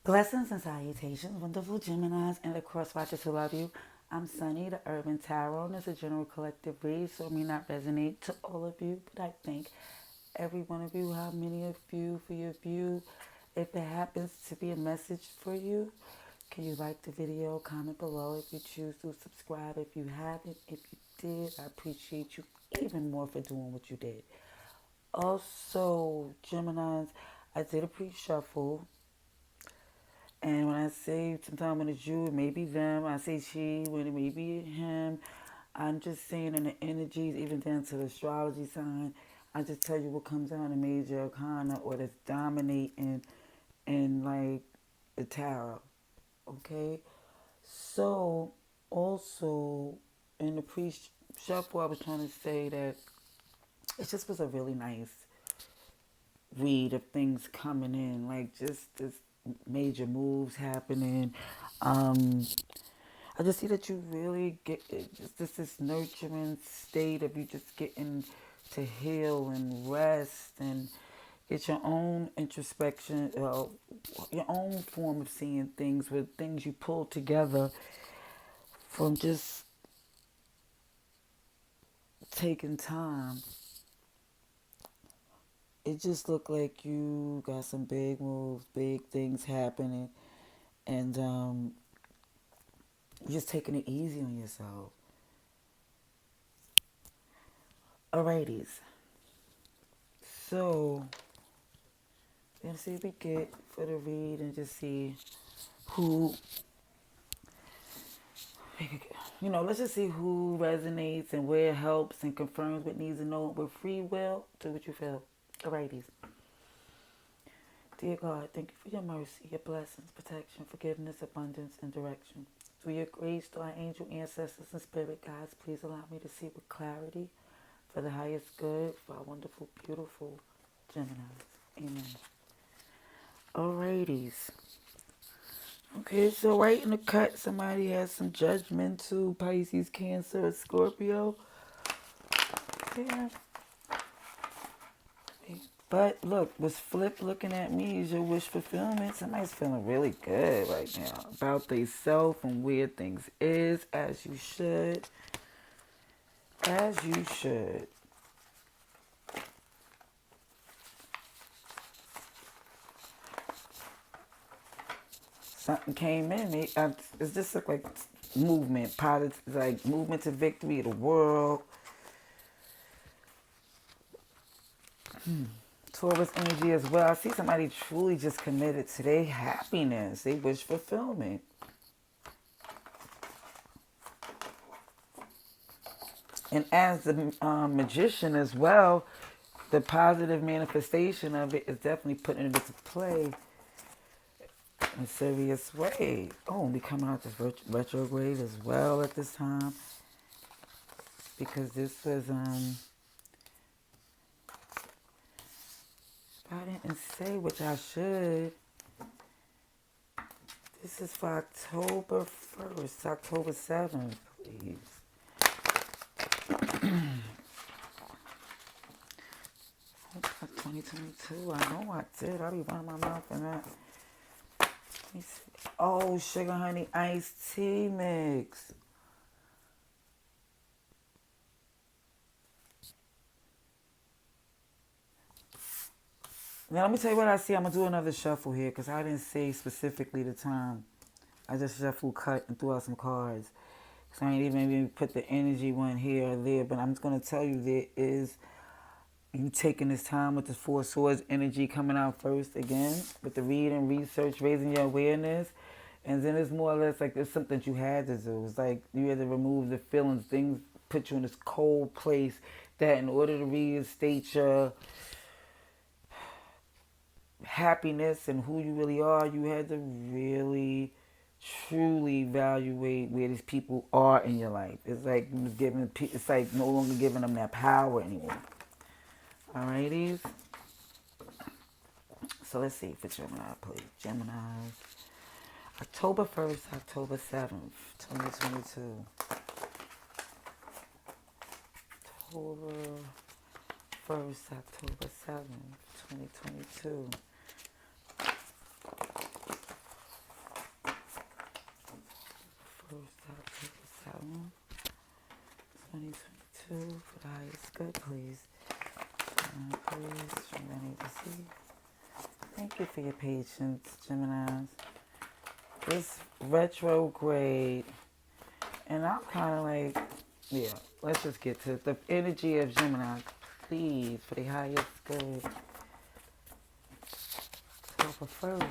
Blessings and salutations, wonderful Geminis and the cross watchers who love you. I'm Sunny, the Urban Tarot, and it's a general collective read, so it may not resonate to all of you, but I think every one of you, how many of you, for your view, if there happens to be a message for you, can you like the video, comment below if you choose to subscribe if you haven't. If you did, I appreciate you even more for doing what you did. Also, Geminis, I did a pre-shuffle. And when I say sometimes when it's you, it may be them. I say she, when it may be him. I'm just saying in the energies, even down to the astrology sign. I just tell you what comes out in major arcana or that's dominating in like the tarot. Okay? So also in the pre-shuffle, I was trying to say that it just was a really nice read of things coming in, like just this major moves happening. Um, I just see that you really get just this nurturing state of you just getting to heal and rest and get your own introspection, your own form of seeing things with things you pull together from just taking time. It just looked like you got some big moves, big things happening, and just taking it easy on yourself. Alrighties. So, let's see if we get for the read and just see who, let's just see who resonates and where it helps and confirms what needs to know with free will. Do what you feel. Alrighties. Dear God, thank you for your mercy, your blessings, protection, forgiveness, abundance, and direction. Through your grace, to our angel ancestors and spirit guides, please allow me to see with clarity for the highest good for our wonderful, beautiful Geminis. Amen. Alrighties. Okay, so right in the cut, somebody has some judgment to Pisces, Cancer, Scorpio. Yeah. But look, what's flipped looking at me is your wish fulfillment. Somebody's feeling really good right now about they self and where things is, as you should. As you should. Something came in me. It just looked like movement, positive, like movement to victory of the world. Taurus energy as well. I see somebody truly just committed to their happiness, they wish fulfillment. And as the magician as well, the positive manifestation of it is definitely putting it into play in a serious way. Oh, we coming out this retrograde as well at this time because this was I didn't say, which I should. This is for October 1st, October 7th, please. 2022, I know I did. I'll be running my mouth in that. Let me see. Oh, sugar honey iced tea mix. Now, let me tell you what I see. I'm going to do another shuffle here because I didn't say specifically the time. I just shuffled, cut, and threw out some cards. So I ain't even put the energy one here or there. But I'm just going to tell you there is you taking this time with the Four Swords energy coming out first again with the reading, research, raising your awareness. And then it's more or less like it's something that you had to do. It's like you had to remove the feelings. Things put you in this cold place that in order to reinstate your happiness and who you really are, you had to really truly evaluate where these people are in your life. It's like it's like no longer giving them that power anymore. Alrighties. So let's see for Gemini, please. Gemini. October 1st, October 7th, 2022. October 1st, October 7th, 2022. two for the highest good, please. Please, I need to see. Thank you for your patience, Geminis. This retrograde, and I'm kind of like, yeah, let's just get to the energy of Gemini, please, for the highest good. October 1st.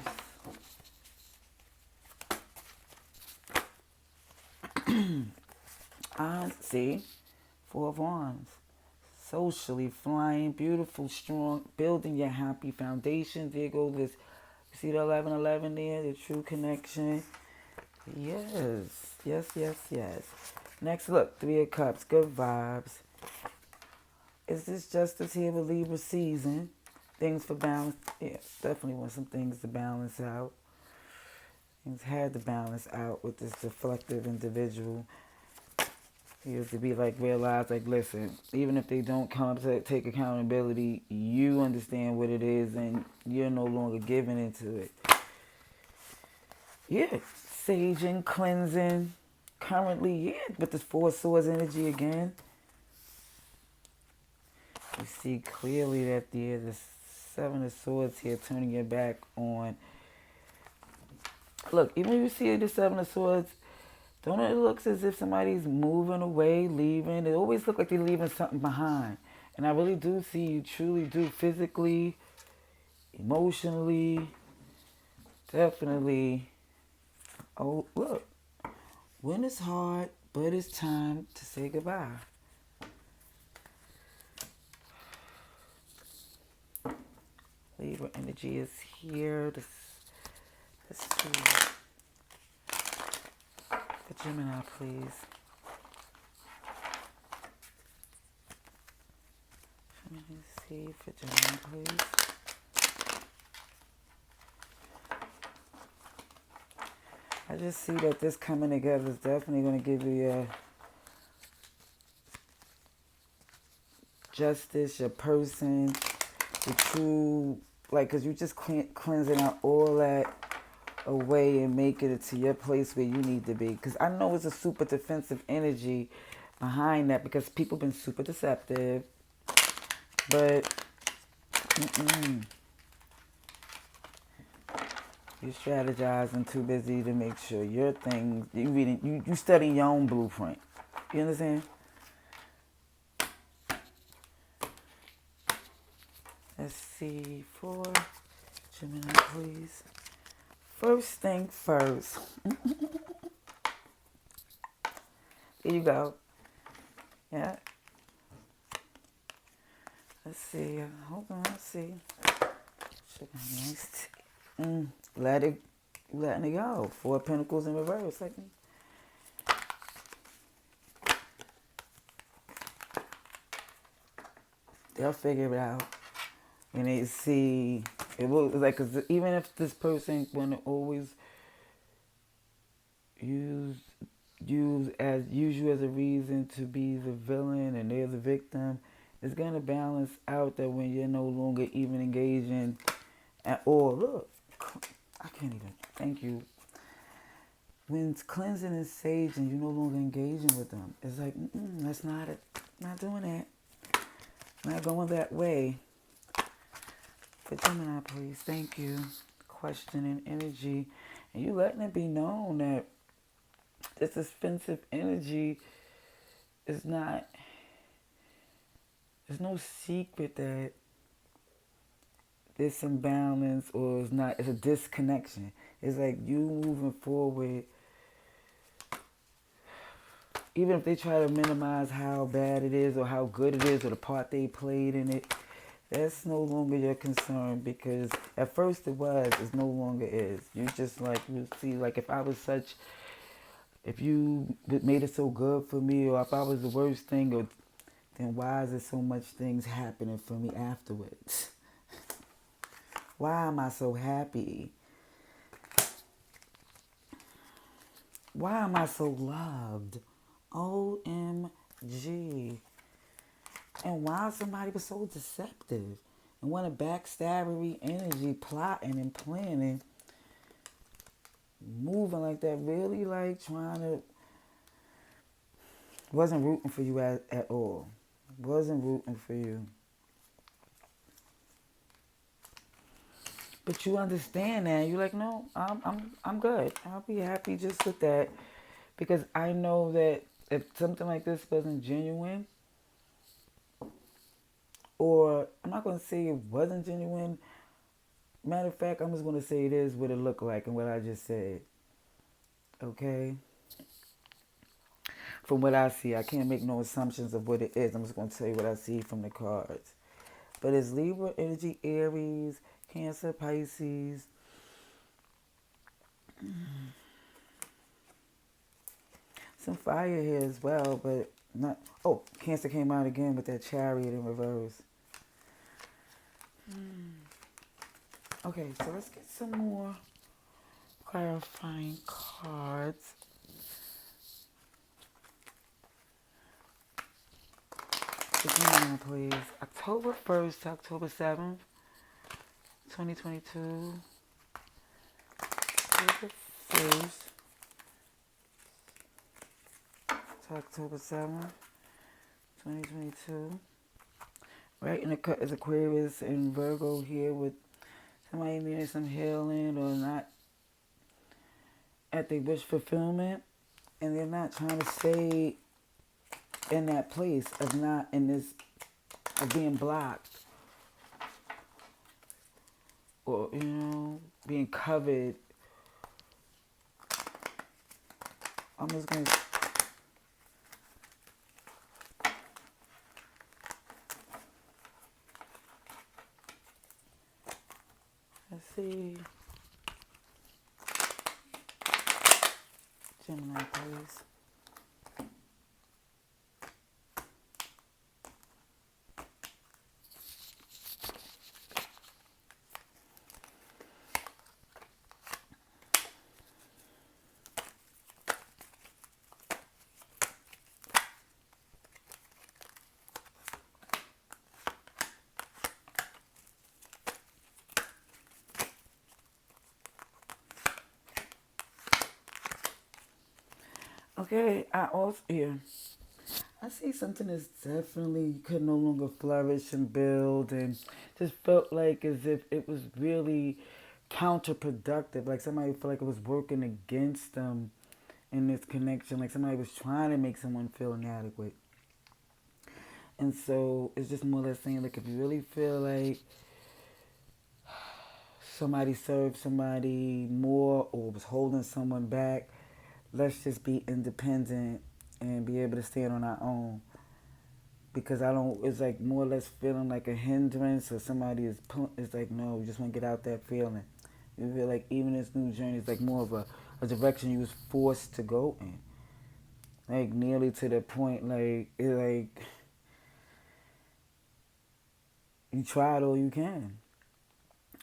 See, Four of Wands. Socially flying, beautiful, strong, building your happy foundation. There goes this. You see the 1111 there, the true connection. Yes, yes, yes, yes. Next, look, Three of Cups, good vibes. Is this justice here with Libra season? Things for balance. Yeah, definitely want some things to balance out. Things had to balance out with this deflective individual. He has to be like, realize, like, listen, even if they don't come up to take accountability, you understand what it is and you're no longer giving into it. Yeah, saging, cleansing. Currently, yeah, with this Four of Swords energy again. You see clearly that there's the Seven of Swords here turning your back on. Look, even if you see the Seven of Swords, don't it look as if somebody's moving away, leaving? It always looks like they're leaving something behind. And I really do see you truly do physically, emotionally, definitely. Oh, look. When it's hard, but it's time to say goodbye. Libra energy is here. Let's see. For Gemini, please. Let me see for Gemini, please. I just see that this coming together is definitely going to give you your justice, your person, the true, like, because you just cleansing out all that away and making it to your place where you need to be. Because I know it's a super defensive energy behind that because people been super deceptive. But, you're strategizing, too busy to make sure your things, you studying your own blueprint. You understand? Let's see, for Gemini, please. First thing first. Here you go. Yeah. Let's see. Hold on. Let's see. Letting it go. Four of Pentacles in reverse. Like, they'll figure it out. And they see it will, like, cause even if this person want to always use you as a reason to be the villain and they're the victim, it's gonna balance out that when you're no longer even engaging at all. Look, I can't even. Thank you. When it's cleansing and saging, you're no longer engaging with them. It's like, that's not it. Not doing that. Not going that way. For Gemini, please. Thank you. Questioning energy. And you letting it be known that this offensive energy is not, there's no secret that this imbalance or it's a disconnection. It's like you moving forward, even if they try to minimize how bad it is or how good it is or the part they played in it, that's no longer your concern because at first it was, it no longer is. You just like, you see, like if you made it so good for me or if I was the worst thing, or then why is there so much things happening for me afterwards? Why am I so happy? Why am I so loved? OMG. And why somebody was so deceptive and want a backstabbery energy, plotting and planning, moving like that, really like trying to Wasn't rooting for you at all. Wasn't rooting for you. But you understand that. You're like, no, I'm good. I'll be happy just with that. Because I know that if something like this wasn't genuine, or I'm not gonna say it wasn't genuine. Matter of fact, I'm just gonna say it is what it looked like and what I just said. Okay? From what I see, I can't make no assumptions of what it is. I'm just gonna tell you what I see from the cards. But it's Libra energy, Aries, Cancer, Pisces. Some fire here as well, but not. Oh, Cancer came out again with that Chariot in reverse. Okay, so let's get some more clarifying cards. Again, please. October 1st to October 7th, 2022. October 1st to October 7th, 2022. Right in the cut is Aquarius and Virgo here with somebody needing some healing or not at their wish fulfillment. And they're not trying to stay in that place of not in this, of being blocked. Or, being covered. I'm just going to... Let's see. Gemini, please. Okay, I see something that's definitely could no longer flourish and build, and just felt like as if it was really counterproductive. Like somebody felt like it was working against them in this connection. Like somebody was trying to make someone feel inadequate. And so it's just more or less saying, like, if you really feel like somebody served somebody more or was holding someone back, let's just be independent and be able to stand on our own. Because I don't, it's like more or less feeling like a hindrance or somebody is, it's like, no, you just want to get out that feeling. You feel like even this new journey is like more of a direction you was forced to go in. Like nearly to the point, like, it's like, you tried all you can.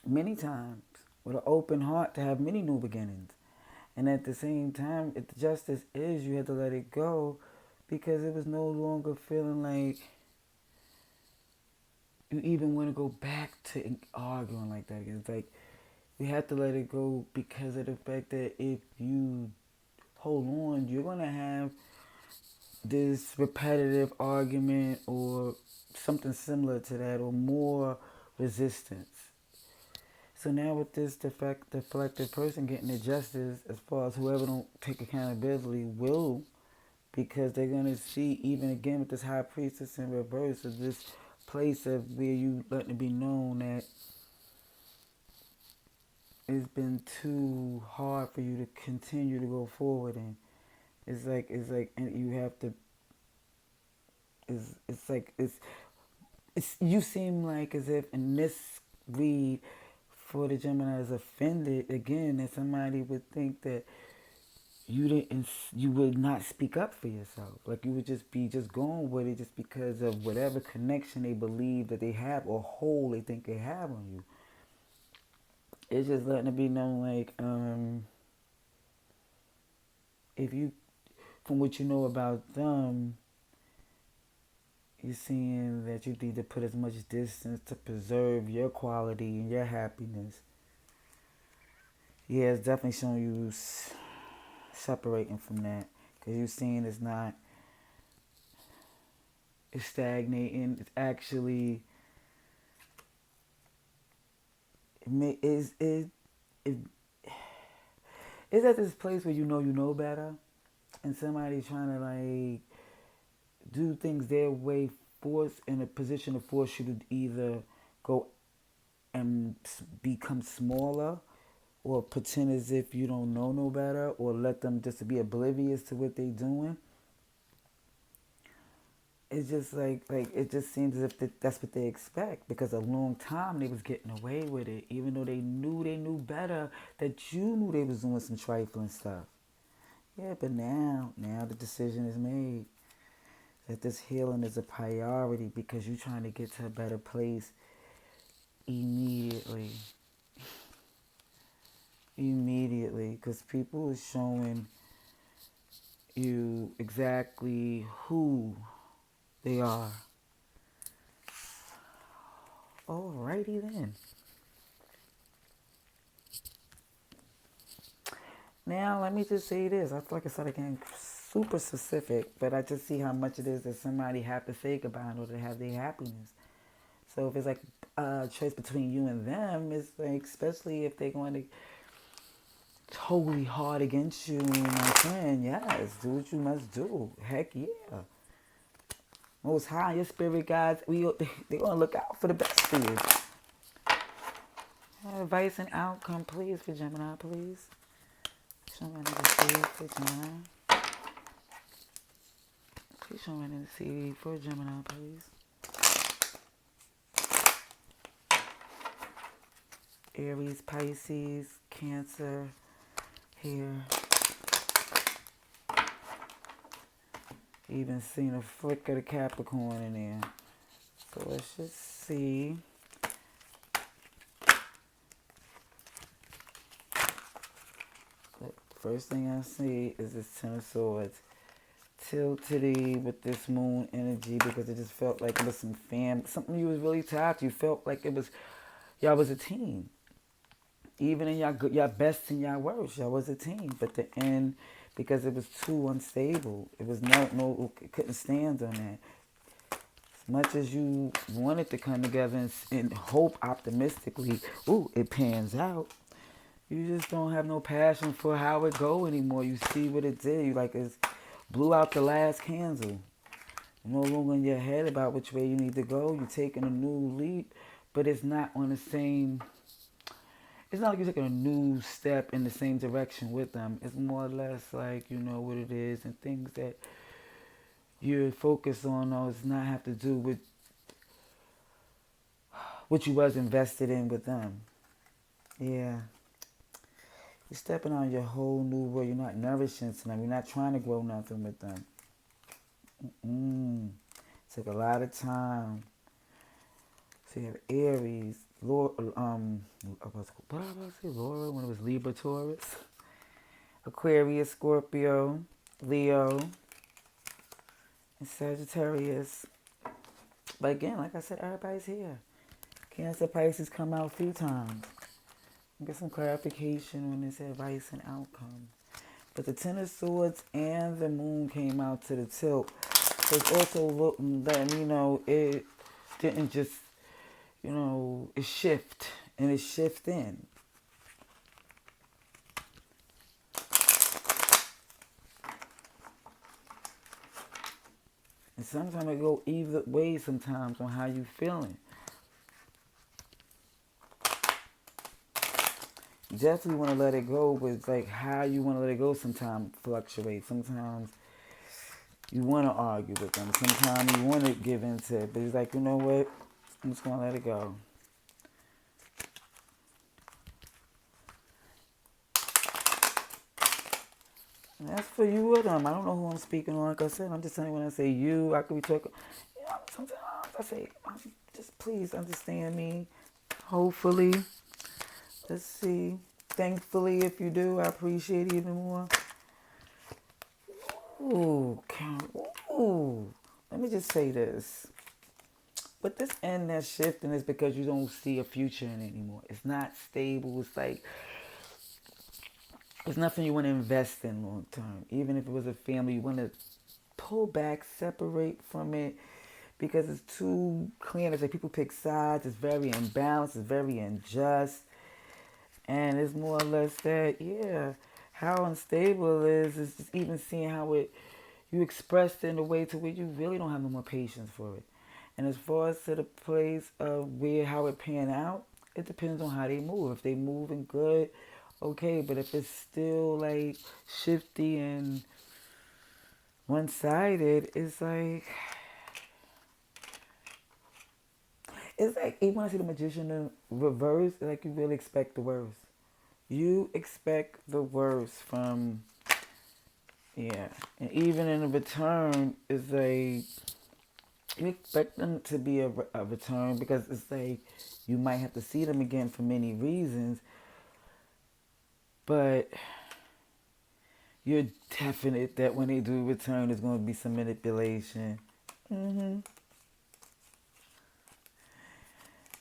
Many times. With an open heart to have many new beginnings. And at the same time, if the justice is, you have to let it go because it was no longer feeling like you even want to go back to arguing like that. It's like you have to let it go because of the fact that if you hold on, you're going to have this repetitive argument or something similar to that or more resistance. So now with this deflected person getting the justice, as far as whoever don't take accountability will, because they're going to see, even again with this high priestess in reverse, of this place of where you letting it be known that it's been too hard for you to continue to go forward in. It's like, and you have to, it's you seem like as if in this read, for the Gemini is offended again, that somebody would think that you would not speak up for yourself. Like you would just be just going with it just because of whatever connection they believe that they have or hold they think they have on you. It's just letting it be known, like, if you, from what you know about them, you're seeing that you need to put as much distance to preserve your quality and your happiness. Yeah, it's definitely showing you separating from that because you're seeing it's not It's stagnating. It's actually it it's at this place where you know better, and somebody's trying to like do things their way, force in a position to force you to either go and become smaller, or pretend as if you don't know no better, or let them just be oblivious to what they're doing. It's just like it just seems as if that's what they expect, because a long time they was getting away with it, even though they knew better, that you knew they was doing some trifling stuff. Yeah, but now the decision is made that this healing is a priority, because you're trying to get to a better place immediately. Immediately, because people are showing you exactly who they are. Alrighty then. Now let me just say this. I feel like I started getting super specific, but I just see how much it is that somebody have to think about in order to have their happiness. So if it's like a choice between you and them, it's like, especially if they're going to totally hard against you, my friend, yes, do what you must do. Heck yeah. Most high, your spirit guides, they're going to look out for the best for you. Advice and outcome, please, for Gemini, please. Show me another seed for Gemini. Please show me another seed for Gemini, please. Aries, Pisces, Cancer, here. Even seen a flick of the Capricorn in there. So let's just see. The first thing I see is this Ten of Swords. Tilted with this moon energy, because it just felt like it was something you was really tied to. You felt like it was, y'all was a team. Even in y'all best and y'all worst, y'all was a team. But the end, because it was too unstable, it was it couldn't stand on that. As much as you wanted to come together and hope optimistically, it pans out. You just don't have no passion for how it go anymore. You see what it did. You like it's blew out the last candle. You're no longer in your head about which way you need to go. You're taking a new leap, but it's not on the same. It's not like you're taking a new step in the same direction with them. It's more or less like you know what it is, and things that you're focused on does not have to do with what you was invested in with them. Yeah. You're stepping on your whole new world. You're not nourishing to them. You're not trying to grow nothing with them. Took a lot of time. So you have Aries, what did I say? Laura, when it was Libra, Taurus, Aquarius, Scorpio, Leo, and Sagittarius. But again, like I said, everybody's here. Cancer, Pisces come out a few times. Get some clarification on this advice and outcome. But the Ten of Swords and the Moon came out to the tilt. So it's also looking that, it didn't just, it shift and it shifting. And sometimes it go either way sometimes on how you feeling. You definitely want to let it go, but it's like how you want to let it go sometimes fluctuates. Sometimes you want to argue with them. Sometimes you want to give into it. But it's like, you know what? I'm just going to let it go. And that's for you or them. I don't know who I'm speaking on. Like I said, I'm just telling you when I say you, I could be talking. Sometimes I say, just please understand me. Hopefully. Let's see. Thankfully, if you do, I appreciate it even more. Ooh. Let me just say this. But this end that's shifting is because you don't see a future in it anymore. It's not stable. It's like, it's nothing you want to invest in long term. Even if it was a family, you want to pull back, separate from it, because it's too clear. It's like people pick sides. It's very imbalanced. It's very unjust. And it's more or less that, yeah, how unstable it is just even seeing how it you expressed it in a way to where you really don't have no more patience for it. And as far as to the place of where how it pan out, it depends on how they move. If they moving good, okay. But if it's still like shifty and one sided, it's like even when I see the magician in reverse, like you really expect the worst. You expect the worst from, yeah. And even in a return, it's like you expect them to be a return because it's like you might have to see them again for many reasons, but you're definite that when they do return, there's going to be some manipulation. hmm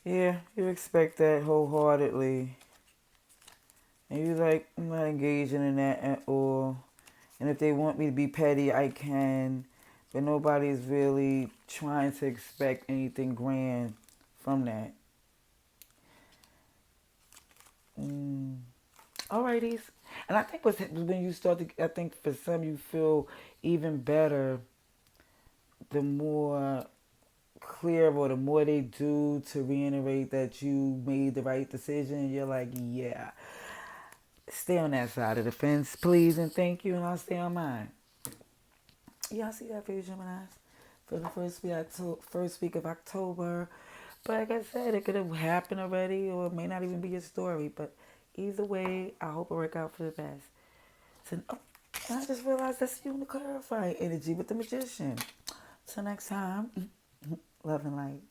Yeah, you expect that wholeheartedly. And you like, I'm not engaging in that at all. And if they want me to be petty, I can. But nobody's really trying to expect anything grand from that. Mm. Alrighties. And I think what's when you start to, I think for some you feel even better the more clear or the more they do to reiterate that you made the right decision. You're like, yeah, stay on that side of the fence, please and thank you, and I'll stay on mine. Y'all see that for you, Geminis? For the first week of October. But like I said, it could have happened already, or it may not even be a story. But either way, I hope it work out for the best. So, oh, and I just realized that's you in the clarifying energy with the magician. Till next time, love and light.